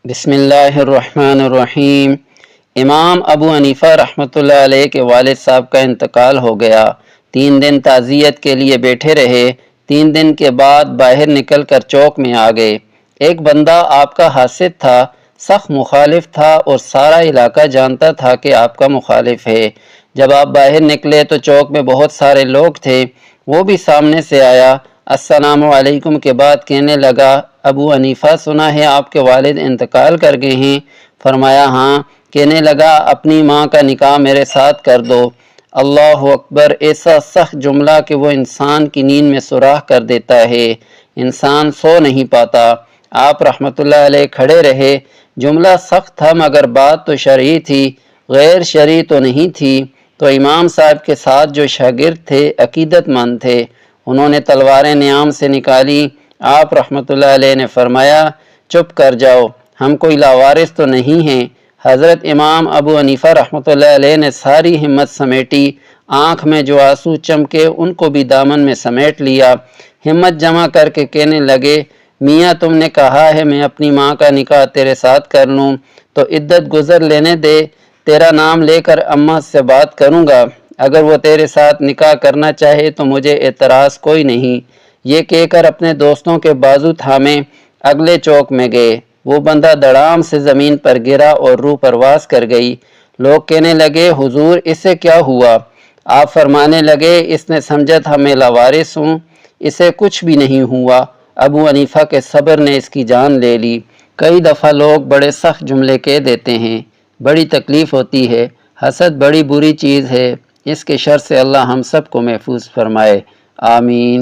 بسم اللہ الرحمن الرحیم۔ امام ابو حنیفہ رحمۃ اللہ علیہ کے والد صاحب کا انتقال ہو گیا۔ 3 دن تعزیت کے لیے بیٹھے رہے۔ 3 دن کے بعد باہر نکل کر چوک میں آ گئے۔ ایک بندہ آپ کا حاسد تھا، سخت مخالف تھا اور سارا علاقہ جانتا تھا کہ آپ کا مخالف ہے۔ جب آپ باہر نکلے تو چوک میں بہت سارے لوگ تھے، وہ بھی سامنے سے آیا۔ السلام علیکم کے بعد کہنے لگا، ابو حنیفہ سنا ہے آپ کے والد انتقال کر گئے ہیں؟ فرمایا ہاں۔ کہنے لگا، اپنی ماں کا نکاح میرے ساتھ کر دو۔ اللہ اکبر! ایسا سخت جملہ کہ وہ انسان کی نیند میں سوراخ کر دیتا ہے، انسان سو نہیں پاتا۔ آپ رحمت اللہ علیہ کھڑے رہے۔ جملہ سخت تھا مگر بات تو شرعی تھی، غیر شرعی تو نہیں تھی۔ تو امام صاحب کے ساتھ جو شاگرد تھے عقیدت مند تھے، انہوں نے تلواریں نیام سے نکالی۔ آپ رحمت اللہ علیہ نے فرمایا، چپ کر جاؤ، ہم کوئی لاوارث تو نہیں ہیں۔ حضرت امام ابو حنیفہ رحمت اللہ علیہ نے ساری ہمت سمیٹی، آنکھ میں جو آنسو چمکے ان کو بھی دامن میں سمیٹ لیا۔ ہمت جمع کر کے کہنے لگے، میاں تم نے کہا ہے میں اپنی ماں کا نکاح تیرے ساتھ کر لوں تو عدت گزر لینے دے، تیرا نام لے کر اماں سے بات کروں گا، اگر وہ تیرے ساتھ نکاح کرنا چاہے تو مجھے اعتراض کوئی نہیں۔ یہ کہہ کر اپنے دوستوں کے بازو تھامے اگلے چوک میں گئے۔ وہ بندہ دڑام سے زمین پر گرا اور روح پرواز کر گئی۔ لوگ کہنے لگے، حضور اسے کیا ہوا؟ آپ فرمانے لگے، اس نے سمجھا تھا میں لاوارث ہوں، اسے کچھ بھی نہیں ہوا۔ ابو حنیفہ کے صبر نے اس کی جان لے لی۔ کئی دفعہ لوگ بڑے سخت جملے کہہ دیتے ہیں، بڑی تکلیف ہوتی ہے۔ حسد بڑی بری چیز ہے، اس کے شر سے اللہ ہم سب کو محفوظ فرمائے، آمین۔